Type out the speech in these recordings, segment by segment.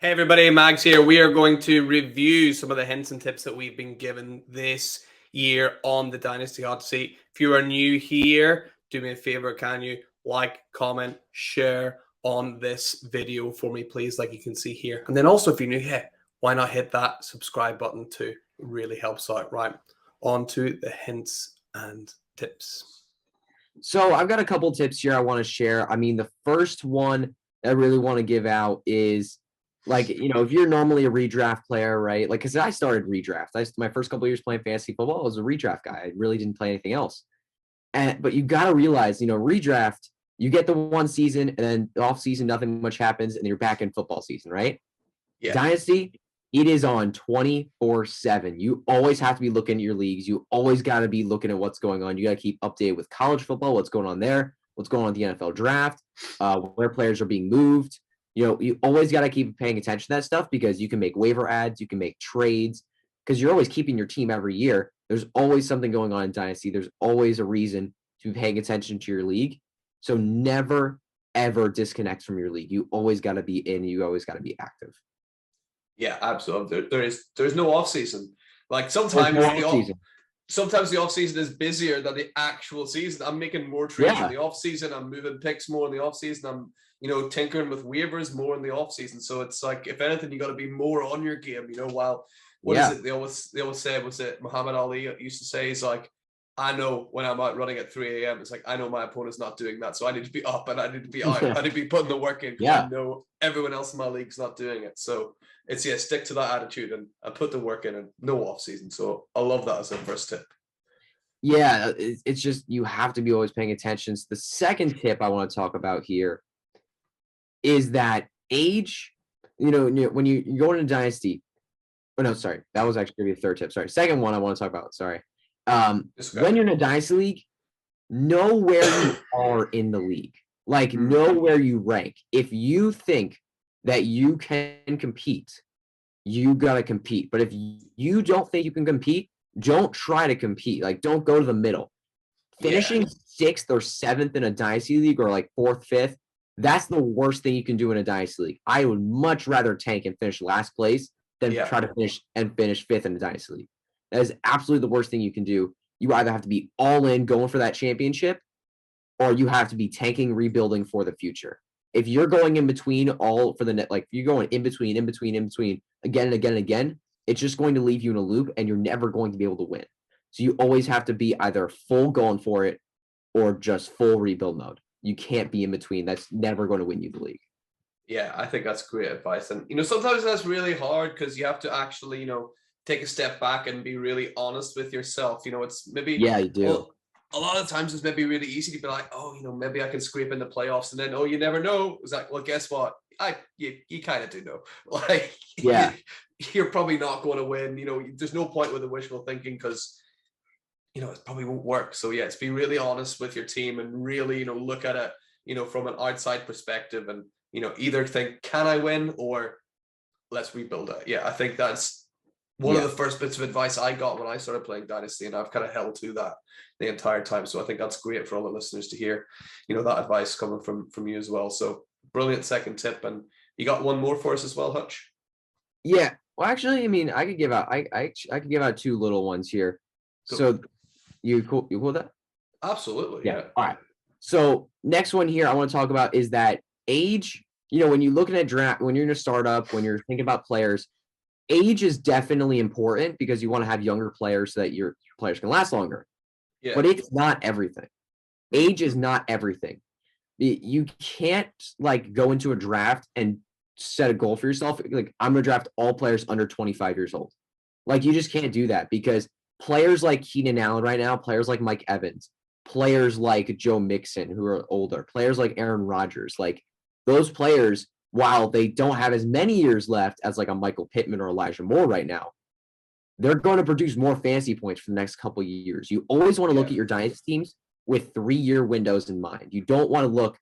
Hey everybody, Mags here. We are going to review some of the hints and tips that we've been given this year on the Dynasty Hotseat. If you are new here, do me a favor, can you like, comment, share on this video for me, please, like you can see here. And then also, if you're new here, why not hit that subscribe button too? It really helps out. Right, on to the hints and tips. So I've got a couple tips here I want to share. I mean, the first one I really want to give out is if you're normally a redraft player, right? Like, because I started redraft. My first couple of years playing fantasy football, I was a redraft guy. I really didn't play anything else. But you got to realize, redraft, you get the one season and then off season, nothing much happens, and you're back in football season, right? Yeah. Dynasty, it is on 24/7. You always have to be looking at your leagues. You always got to be looking at what's going on. You got to keep updated with college football, what's going on there, what's going on with the NFL draft, where players are being moved. You always got to keep paying attention to that stuff because you can make waiver ads, you can make trades, because you're always keeping your team every year. There's always something going on in Dynasty. There's always a reason to be paying attention to your league. So never, ever disconnect from your league. You always got to be in. You always got to be active. Yeah, absolutely. There's no off season. Like sometimes the off season is busier than the actual season. I'm making more trades in the off season. I'm moving picks more in the off season. I'm tinkering with waivers more in the off season. So it's like, if anything, you got to be more on your game. While is it? They always say, was it Muhammad Ali used to say? He's like, I know when I'm out running at 3 a.m. It's like, I know my opponent's not doing that, so I need to be up and I need to be out. I need to be putting the work in because I know everyone else in my league's not doing it. So it's stick to that attitude and put the work in and no off season. So I love that as a first tip. Yeah, it's just you have to be always paying attention. So the second tip I want to talk about here is that age. When you go into Dynasty. Oh no, sorry, that was actually going to be the third tip. Sorry, second one I want to talk about. Sorry. When you're in a Dynasty league, know where you are in the league. Like, know where you rank. If you think that you can compete, you got to compete. But if you don't think you can compete, don't try to compete. Like, don't go to the middle. Finishing 6th or 7th in a Dynasty league or like 4th, 5th, that's the worst thing you can do in a Dynasty league. I would much rather tank and finish last place than try to finish 5th in a Dynasty league. That is absolutely the worst thing you can do. You either have to be all in going for that championship, or you have to be tanking, rebuilding for the future. If you're going in between if you're going in between, again and again and again, it's just going to leave you in a loop and you're never going to be able to win. So you always have to be either full going for it or just full rebuild mode. You can't be in between. That's never going to win you the league. Yeah, I think that's great advice. And, sometimes that's really hard because you have to actually, take a step back and be really honest with yourself. It's maybe you do. Well, a lot of times it's maybe really easy to be like, maybe I can scrape in the playoffs, and then you never know. It's like, well, guess what? You kind of do know. Like, you're probably not going to win. There's no point with the wishful thinking because it probably won't work. So it's be really honest with your team and really look at it from an outside perspective and either think, can I win, or let's rebuild it. I think that's one of the first bits of advice I got when I started playing Dynasty, and I've kind of held to that the entire time. So I think that's great for all the listeners to hear, that advice coming from you as well. So brilliant second tip. And you got one more for us as well, Hutch? Yeah. Well, actually, I mean, I could give out I could give out two little ones here. Cool. So you cool with that? Absolutely. Yeah. All right. So next one here I want to talk about is that age. When you're looking at draft, when you're in a startup, when you're thinking about players, age is definitely important because you want to have younger players so that your players can last longer. Yeah. But it's not everything. Age is not everything. You can't go into a draft and set a goal for yourself. Like, I'm going to draft all players under 25 years old. You just can't do that because players like Keenan Allen right now, players like Mike Evans, players like Joe Mixon who are older, players like Aaron Rodgers, those players, while they don't have as many years left as a Michael Pittman or Elijah Moore right now, they're going to produce more fantasy points for the next couple of years. You always want to look at your dynasty teams with 3-year windows in mind. You don't want to look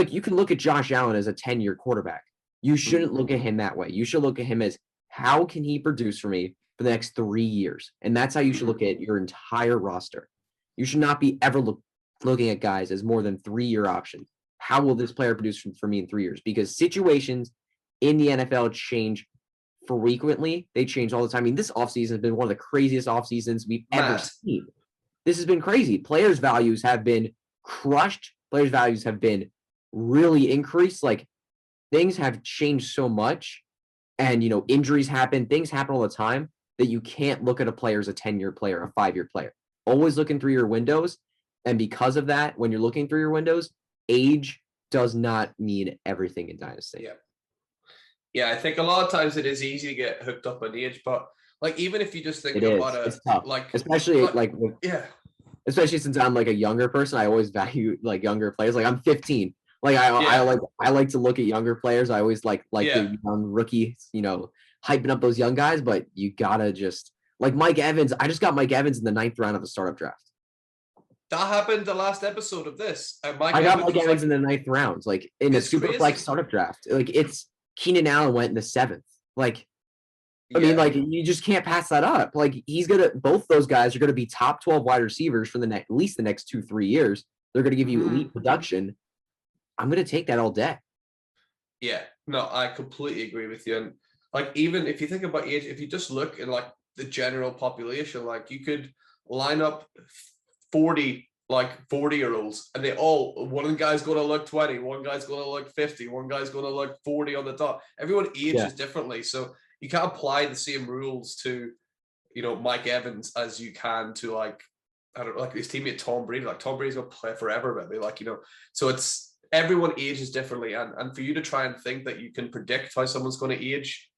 you can look at Josh Allen as a 10-year quarterback. You shouldn't look at him that way. You should look at him as, how can he produce for me for the next 3 years? And that's how you should look at your entire roster. You should not be ever looking at guys as more than 3-year options. How will this player produce for me in 3 years? Because situations in the NFL change frequently. They change all the time. I mean, this offseason has been one of the craziest offseasons we've ever seen. This has been crazy. Players' values have been crushed. Players' values have been really increased. Like, things have changed so much, and, you know, injuries happen. Things happen all the time that you can't look at a player as a 10-year player, a 5-year player. Always looking through your windows. And because of that, when you're looking through your windows, age does not mean everything in Dynasty. Yeah. Yeah, I think a lot of times it is easy to get hooked up on age, but like, even if you just think about it, it's tough. like, especially yeah, especially since I'm like a younger person, I always value like younger players. Like, I'm 15. Like, I like to look at younger players. I always like the young rookies, you know, hyping up those young guys, but you gotta just like Mike Evans. I just got Mike Evans in the 9th round of the startup draft. That happened the last episode of this. I got Mike Evans in the 9th round, like in a super flex startup draft. Like, it's Keenan Allen went in the 7th. Like, I mean, like, you just can't pass that up. Like, both those guys are gonna be top 12 wide receivers for at least the next 2-3 years. They're gonna give you elite production. I'm gonna take that all day. Yeah, no, I completely agree with you. And like, even if you think about age, if you just look at like the general population, like, you could line up 40-year-olds, and one guy's going to look 20, one guy's going to look 50, one guy's going to look 40 on the top. Everyone ages differently, so you can't apply the same rules to, you know, Mike Evans as you can to, like, I don't know, like his teammate Tom Brady. Like, Tom Brady's going to play forever, maybe. Like, you know, so it's everyone ages differently, and for you to try and think that you can predict how someone's going to age,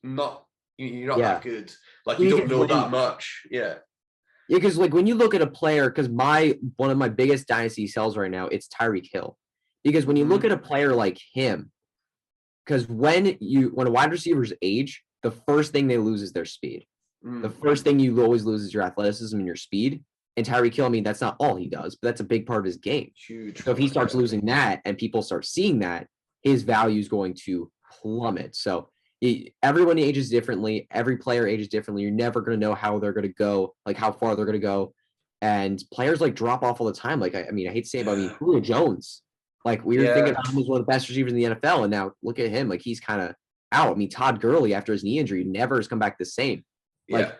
you're not that good. Like, you don't know that much. Yeah, because like, when you look at a player, because one of my biggest dynasty sells right now, it's Tyreek Hill. Because when you look at a player like him, because when a wide receivers age, the first thing they lose is their speed. The first thing you always lose is your athleticism and your speed. And Tyreek Hill, I mean, that's not all he does, but that's a big part of his game. Huge. So if he starts losing that and people start seeing that, his value is going to plummet. So everyone ages differently. Every player ages differently. You're never going to know how they're going to go, like how far they're going to go. And players like drop off all the time. Like, I mean, I hate to say it, but I mean, Julio Jones, like, we were thinking he was one of the best receivers in the NFL. And now look at him. Like, he's kind of out. I mean, Todd Gurley, after his knee injury, never has come back the same. Like,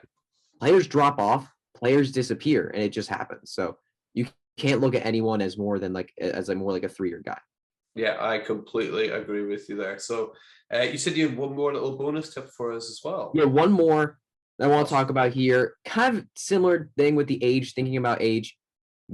players drop off, players disappear, and it just happens. So you can't look at anyone as more like a 3-year guy. Yeah, I completely agree with you there. So you said you had one more little bonus tip for us as well. Yeah, one more I want to talk about here. Kind of similar thing with the age, thinking about age.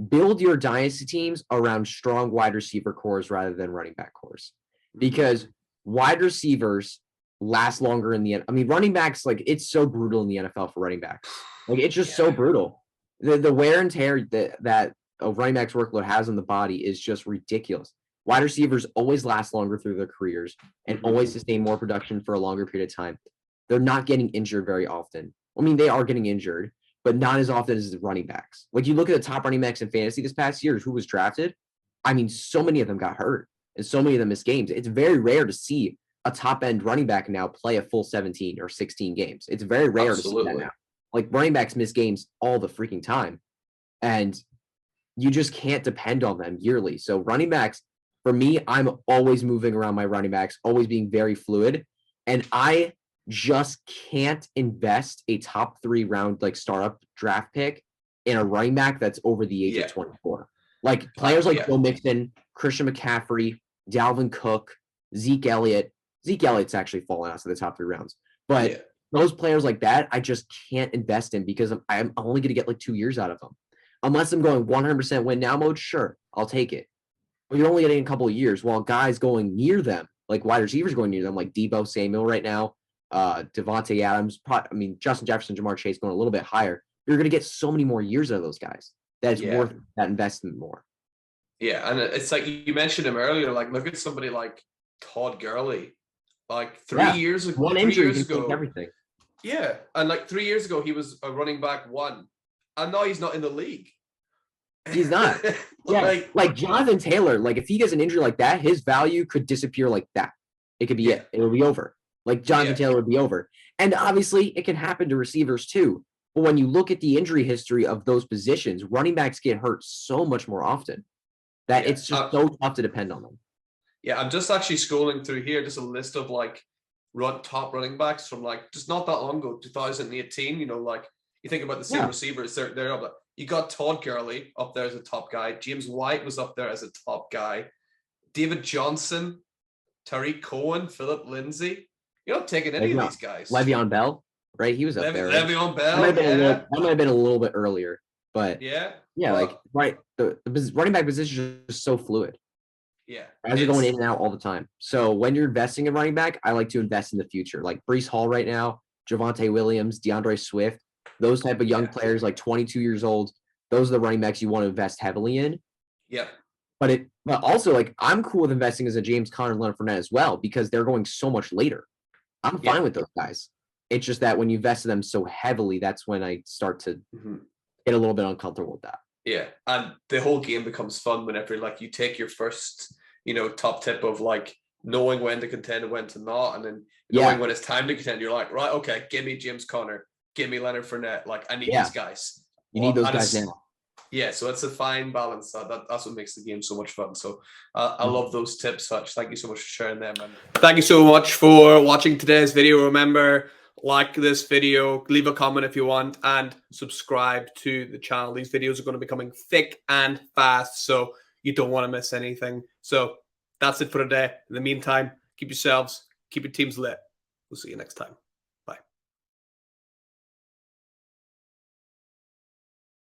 Build your dynasty teams around strong wide receiver cores rather than running back cores. Because wide receivers last longer I mean, running backs, like, it's so brutal in the NFL for running backs. Like, it's just so brutal. The wear and tear that a running back's workload has on the body is just ridiculous. Wide receivers always last longer through their careers and always sustain more production for a longer period of time. They're not getting injured very often. I mean, they are getting injured, but not as often as the running backs. Like, you look at the top running backs in fantasy this past year, who was drafted. I mean, so many of them got hurt and so many of them missed games. It's very rare to see a top-end running back now play a full 17 or 16 games. It's very rare to see that now. Like, running backs miss games all the freaking time, and you just can't depend on them yearly. So running backs, for me, I'm always moving around my running backs, always being very fluid, and I just can't invest a top 3 round, like, startup draft pick in a running back that's over the age of 24. Like, players like Joe Mixon, Christian McCaffrey, Dalvin Cook, Zeke Elliott's actually fallen out to the top 3 rounds. But those players like that, I just can't invest in because I'm only going to get like 2 years out of them. Unless I'm going 100% win now mode, sure, I'll take it. But you're only getting a couple of years while guys going near them, like wide receivers going near them, like Deebo Samuel right now, Devontae Adams, Justin Jefferson, Jamar Chase going a little bit higher. You're going to get so many more years out of those guys. That it's worth that investment more. Yeah, and it's like you mentioned him earlier. Like, look at somebody like Todd Gurley. Like 3 years ago, one injury can change everything. Yeah, and like 3 years ago, he was a running back 1, and now he's not in the league. He's not. like Jonathan Taylor. Like, if he gets an injury like that, his value could disappear like that. It could be it. It will be over. Like, Jonathan Taylor would be over. And obviously, it can happen to receivers too. But when you look at the injury history of those positions, running backs get hurt so much more often that it's just so tough to depend on them. Yeah, I'm just actually scrolling through here, just a list of like top running backs from like just not that long ago, 2018. Like you think about the same receivers, they're up there. You got Todd Gurley up there as a top guy. James White was up there as a top guy. David Johnson, Tariq Cohen, Philip Lindsay. You're not taking any of these guys. Le'Veon Bell, right? He was up there. Right? Le'Veon Bell, that might have been a little bit earlier, but yeah, like the running back position is just so fluid. Yeah, guys are going in and out all the time. So when you're investing in running back, I like to invest in the future, like Breece Hall right now, Javonte Williams, DeAndre Swift, those type of young players, like 22 years old. Those are the running backs you want to invest heavily in. Yeah. But also, like, I'm cool with investing as a James Conner and Leonard Fournette as well because they're going so much later. I'm fine with those guys. It's just that when you invest in them so heavily, that's when I start to get a little bit uncomfortable with that. Yeah, and the whole game becomes fun whenever like you take your first, top tip of like knowing when to contend and when to not, and then knowing when it's time to contend. You're like, right, okay, give me James Conner, give me Leonard Fournette. Like I need these guys. You need those guys now. Yeah, so it's a fine balance. That's what makes the game so much fun. So I love those tips, Hutch. Thank you so much for sharing them. And thank you so much for watching today's video. Remember, like this video, leave a comment if you want, and subscribe to the channel. These videos are going to be coming thick and fast, so you don't want to miss anything. So that's it for today. In the meantime, keep yourselves, keep your teams lit. We'll see you next time.